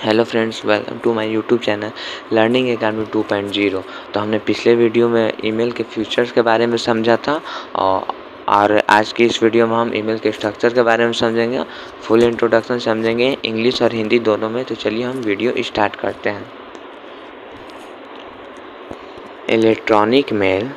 Hello friends, welcome to my YouTube channel learning academy 2.0। तो हमने पिछले वीडियो में ईमेल के फीचर्स के बारे में समझा था और आज की इस वीडियो में हम ईमेल के स्ट्रक्चर के बारे में समझेंगे। फुल इंट्रोडक्शन समझेंगे इंग्लिश और हिंदी दोनों में। तो चलिए हम वीडियो स्टार्ट करते हैं। Electronic mail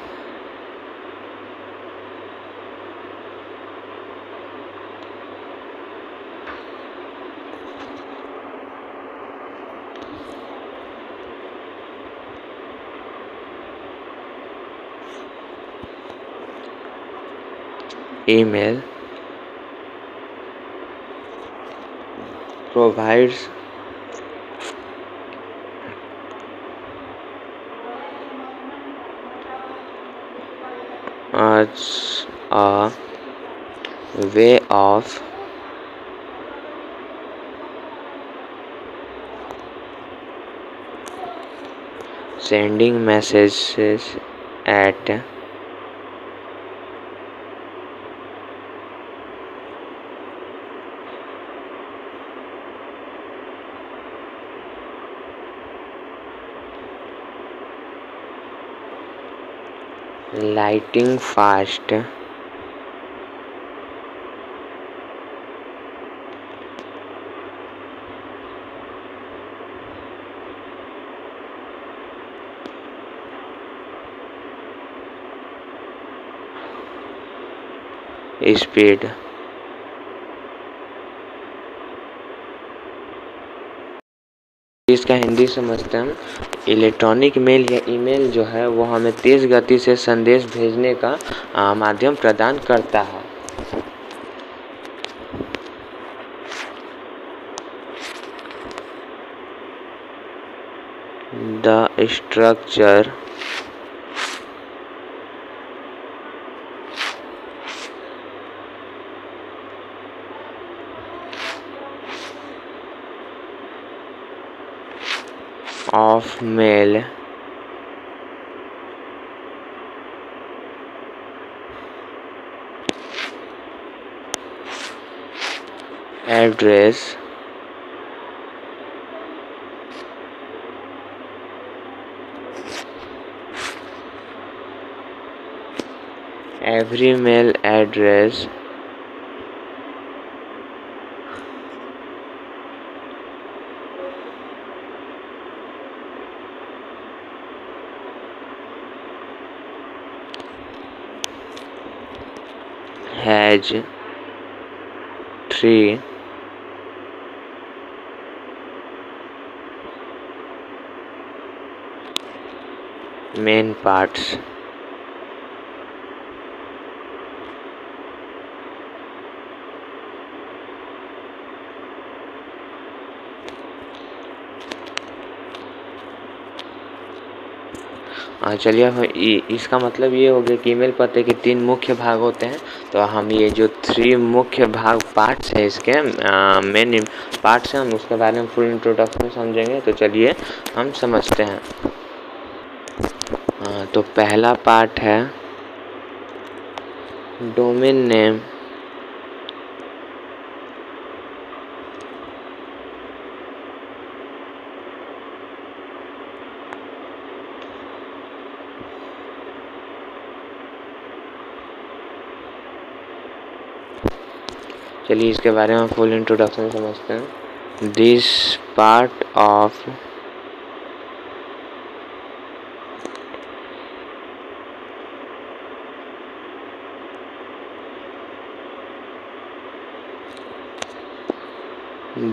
email provides us a way of sending messages at lightning fast speed। इसका हिंदी समझते हैं हम। इलेक्ट्रॉनिक मेल या ईमेल जो है वो हमें तेज़ गति से संदेश भेजने का माध्यम प्रदान करता है। The structure of mail address every mail address has three main parts। चलिए हम इसका मतलब ये हो गया कि ईमेल पते के 3 मुख्य भाग होते हैं। तो हम ये जो 3 मुख्य भाग पार्ट्स है इसके मेन पार्ट्स हैं, हम उसके बारे में फुल इंट्रोडक्शन समझेंगे। तो चलिए हम समझते हैं। तो पहला पार्ट है डोमेन नेम। चलिए इसके बारे में फुल इंट्रोडक्शन समझते हैं। This part of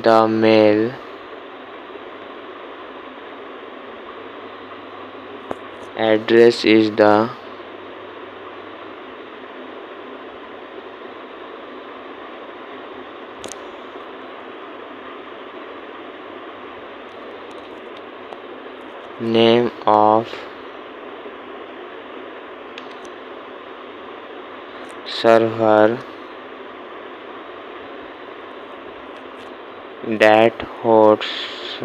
the mail address is the name of server that hosts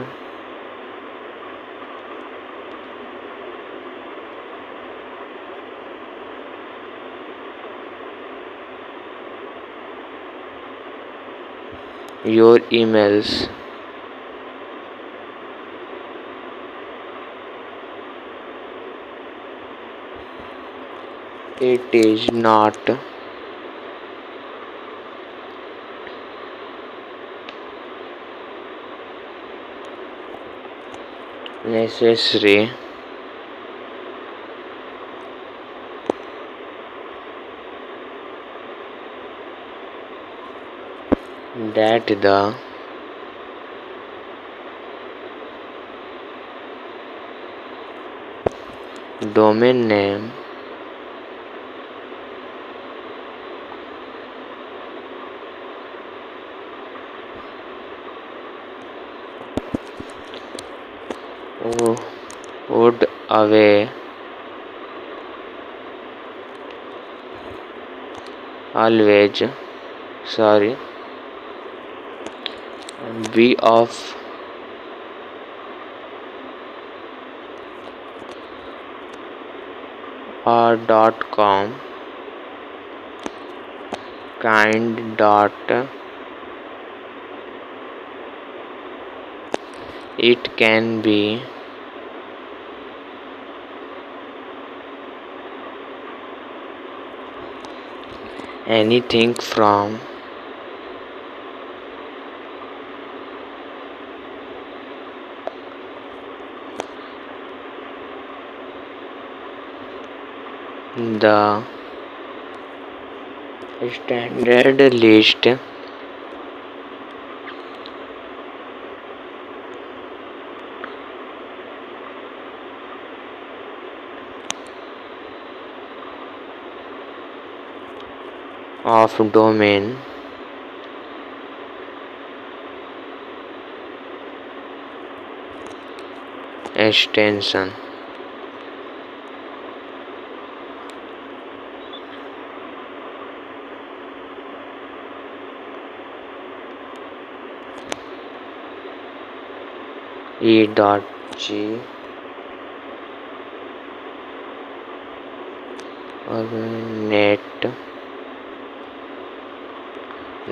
your emails It is not necessary that the domain name would always be of a .com kind it can be anything from the standard list of domain extension e.g or net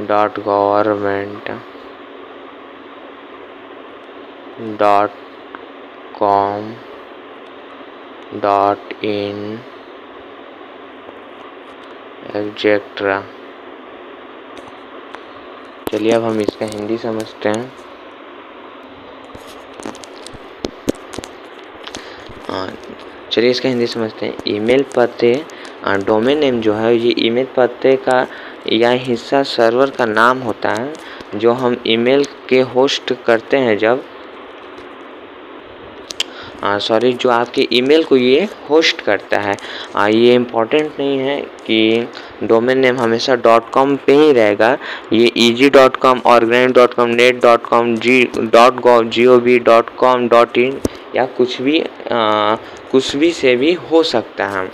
.government .com .in etcetera. चलिए अब हम इसका हिंदी समझते हैं। चलिए इसका हिंदी समझते हैं। ईमेल पते डोमेन नेम जो है ये ईमेल पते का या हिस्सा सर्वर का नाम होता है जो हम ईमेल के होस्ट करते हैं जब जो आपके ईमेल को ये होस्ट करता है। ये इम्पॉर्टेंट नहीं है कि डोमेन नेम हमेशा .com पे ही रहेगा। ये easy.com organic.com net.com .gov .in या कुछ भी से भी हो सकता है।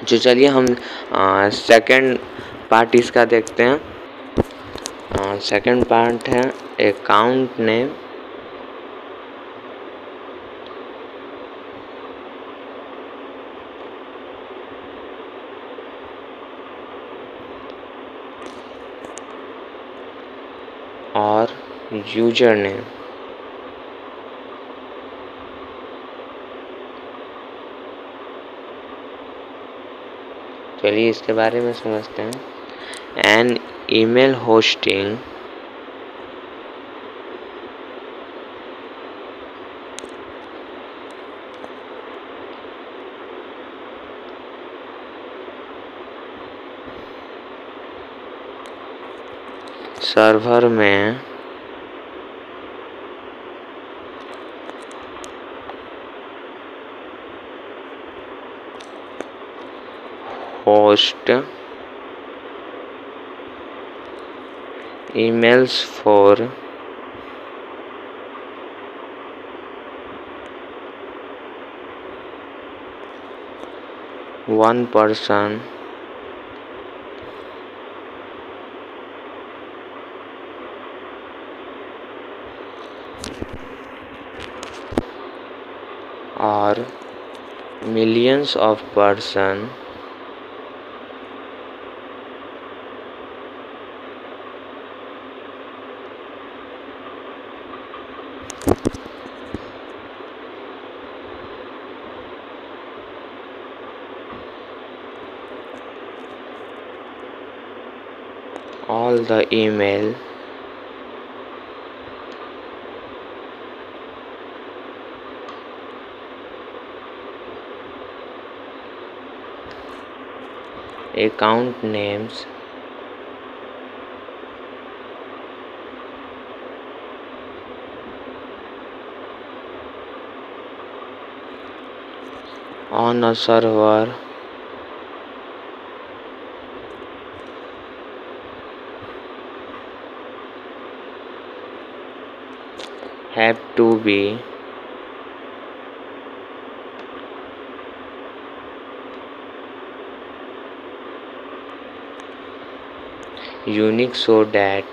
जो चलिए हम सेकंड पार्ट इसका देखते हैं। सेकंड पार्ट है अकाउंट नेम और यूजर नेम। चलिए इसके बारे में समझते हैं। एन ईमेल होस्टिंग सर्वर में host emails for one person or millions of person all the email account names on a server have to be unique so that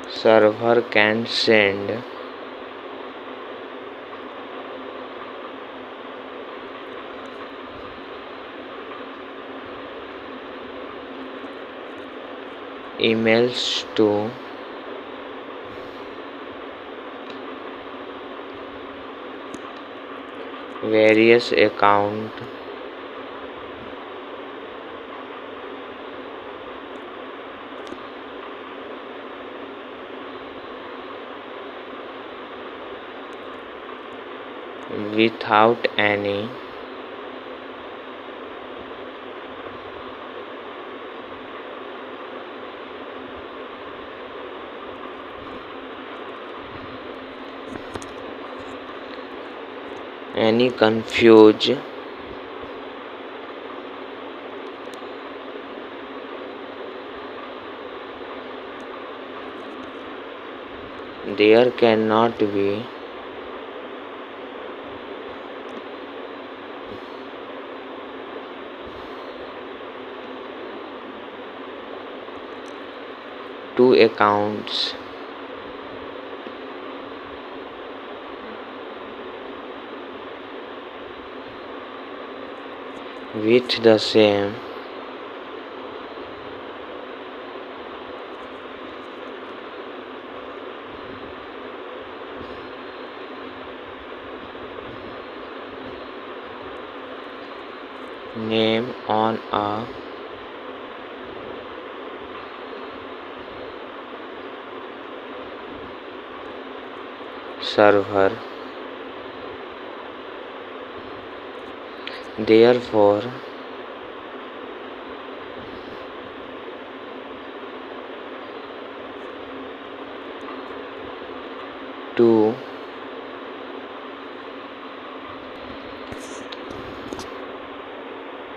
server can send emails to various accounts without any confuse. There cannot be two accounts with the same name on a server. Therefore, to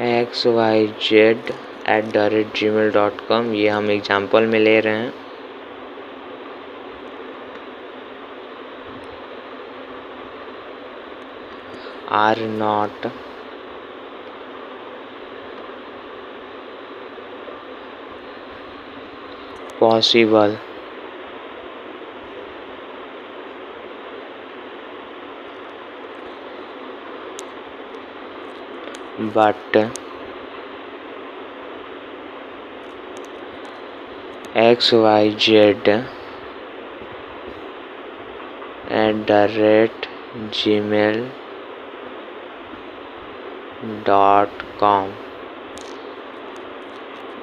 xyz@gmail.com, ये हम example में ले रहे हैं। Are not possible but xyz@gmail.com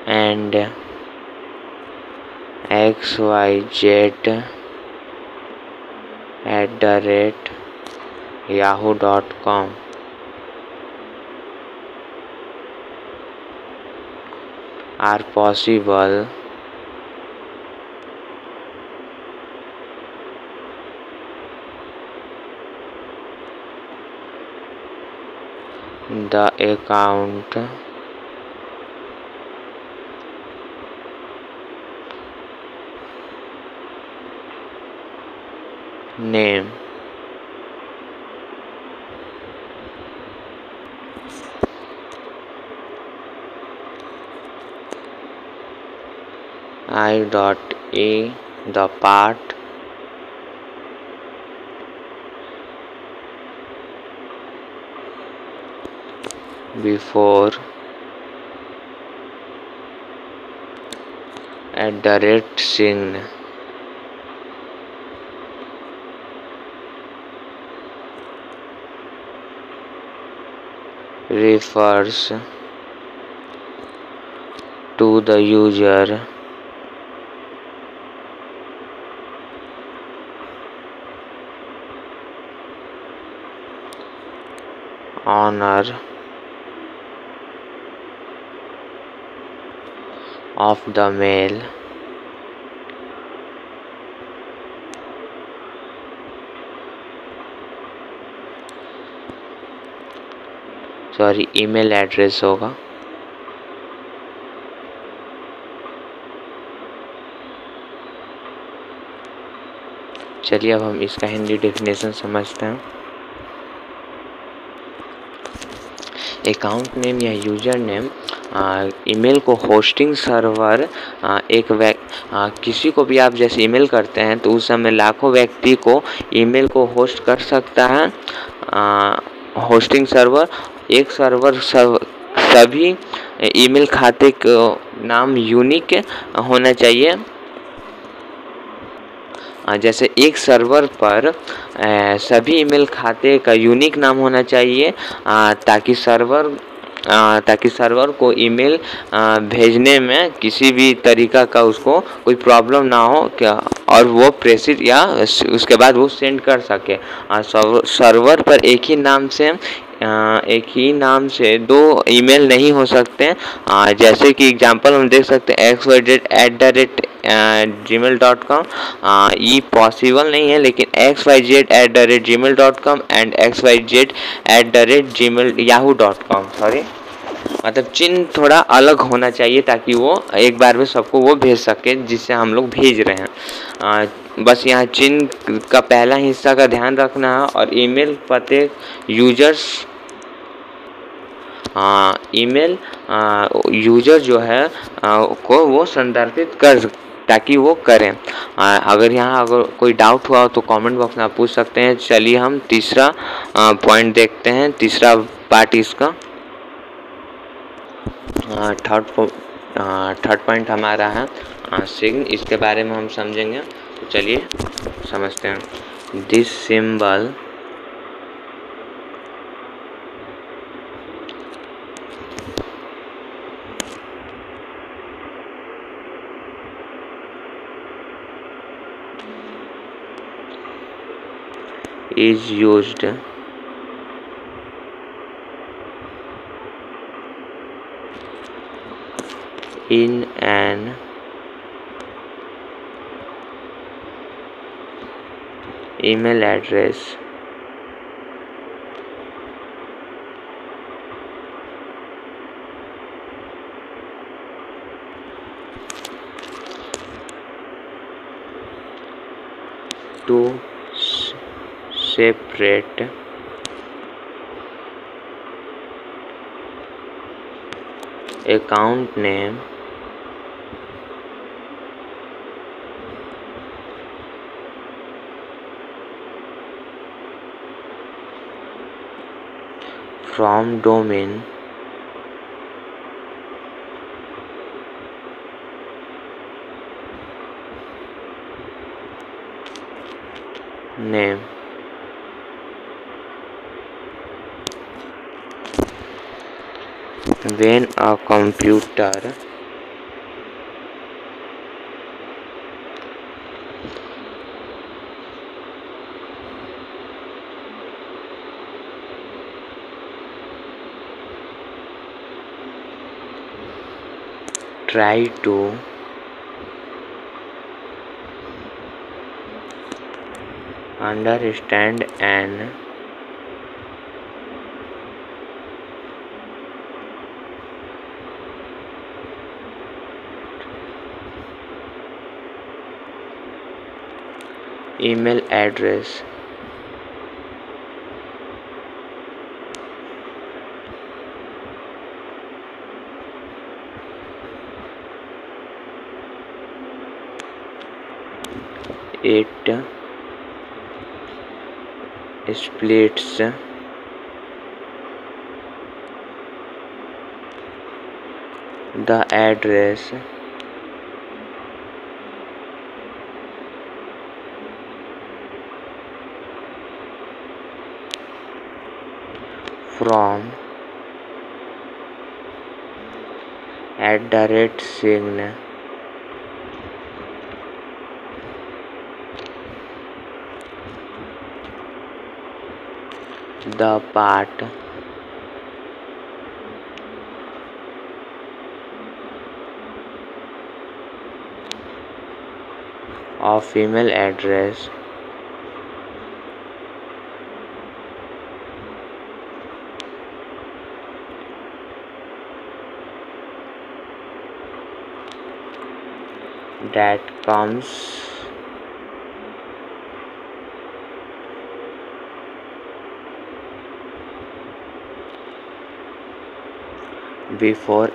and xyz@yahoo.com are possible the account name I.E the part before @ sign refers to the user owner of the mail email address होगा। चलिए अब हम इसका हिंदी डेफिनेशन समझते हैं। अकाउंट नेम या यूजर नेम ईमेल को hosting server किसी को भी आप जैसे ईमेल करते हैं तो उस समय लाखों व्यक्ति को ईमेल को होस्ट कर सकता है। होस्टिंग सर्वर एक सर्वर सभी ईमेल खाते का नाम यूनिक होना चाहिए। जैसे एक सर्वर पर सभी ईमेल खाते का यूनिक नाम होना चाहिए ताकि सर्वर को ईमेल भेजने में किसी भी तरीका का उसको कोई प्रॉब्लम ना हो क्या और वो प्रेषित या उसके बाद वो सेंड कर सके। सर्वर पर एक ही नाम से दो ईमेल नहीं हो सकते। जैसे कि एग्जांपल हम देख सकते हैं xyz@gmail.com ये पॉसिबल नहीं है, लेकिन xyz@gmail.com एंड xyz@yahoo.com मतलब चिन्ह थोड़ा अलग होना चाहिए ताकि वो एक बार में सबको वो भेज सके जिससे हम लोग भेज रहे हैं। बस यहाँ चिन्ह का पहला हिस्सा का ध्यान रखना है और ईमेल पते यूजर्स ईमेल यूजर जो है को वो संदर्भित कर ताकि वो करें। अगर कोई डाउट हुआ तो कमेंट बॉक्स में आप पूछ सकते हैं। चलिए हम तीसरा पॉइंट देखते हैं, तीसरा पार्ट इसका। थर्ड पॉइंट हमारा है सिग्न, इसके बारे में हम समझेंगे। तो चलिए समझते हैं। This symbol is used in an email address to separate account name from domain name when a computer try to understand an email address it splits the address from @sign the part of email address that comes before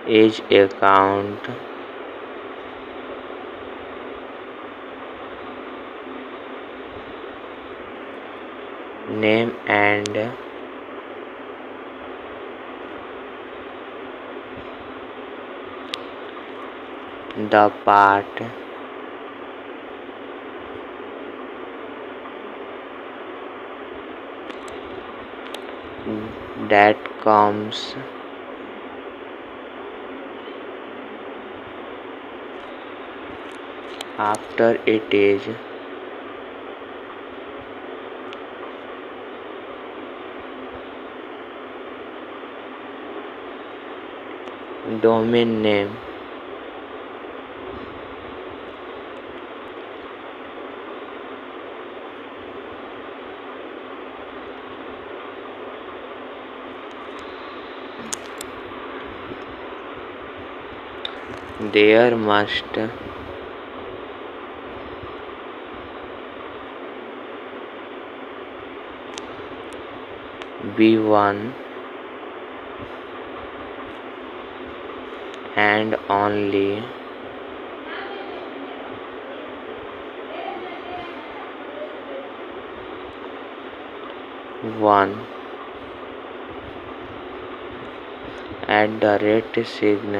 is account name and the part that comes after it is domain name. There must be one and only one @sign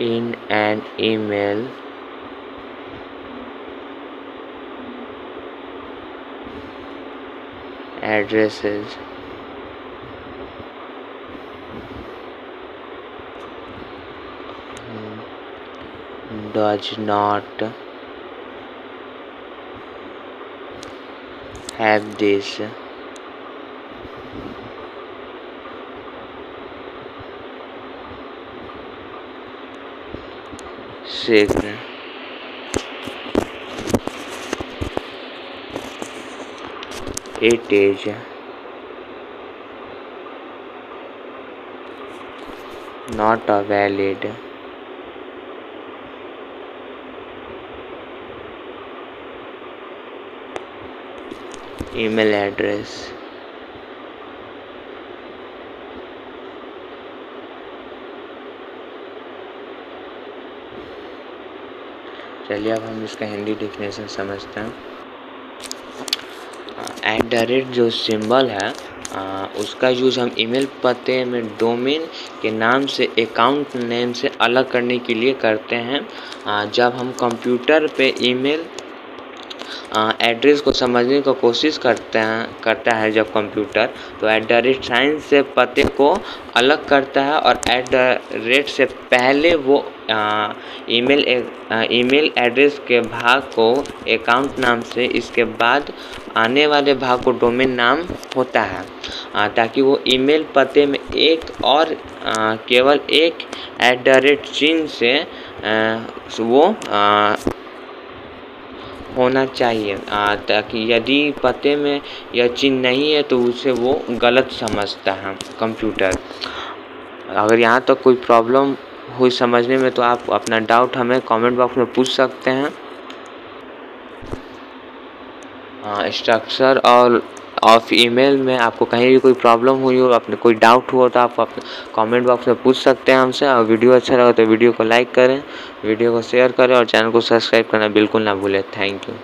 in an email addresses does not have this sign. It is not a valid email address. चलिए अब हम इसका Hindi definition समझते हैं। @ जो symbol है उसका use हम ईमेल पते में डोमेन के नाम से अकाउंट नेम से अलग करने के लिए करते हैं। जब हम कंप्यूटर पे ईमेल एड्रेस को समझने की कोशिश करता है जब कंप्यूटर, तो @ से पते को अलग करता है और @ से पहले वो ईमेल एड्रेस के भाग को अकाउंट नाम से, इसके बाद आने वाले भाग को डोमेन नाम होता है, ताकि वो ईमेल पते में एक और केवल एक @ चिन्ह से वो होना चाहिए, ताकि यदि पते में यह चिन्ह नहीं है तो उसे वो गलत समझता है कंप्यूटर। अगर यहाँ तक कोई प्रॉब्लम हुई समझने में तो आप अपना डाउट हमें कमेंट बॉक्स में पूछ सकते हैं। स्ट्रक्चर और ऑफ ईमेल में आपको कहीं भी कोई प्रॉब्लम हुई हो, अपने कोई डाउट हुआ तो आप अपने कमेंट बॉक्स में पूछ सकते हैं हमसे। और वीडियो अच्छा लगा तो वीडियो को लाइक करें, वीडियो को शेयर करें और चैनल को सब्सक्राइब करना बिल्कुल ना भूलें। Thank you.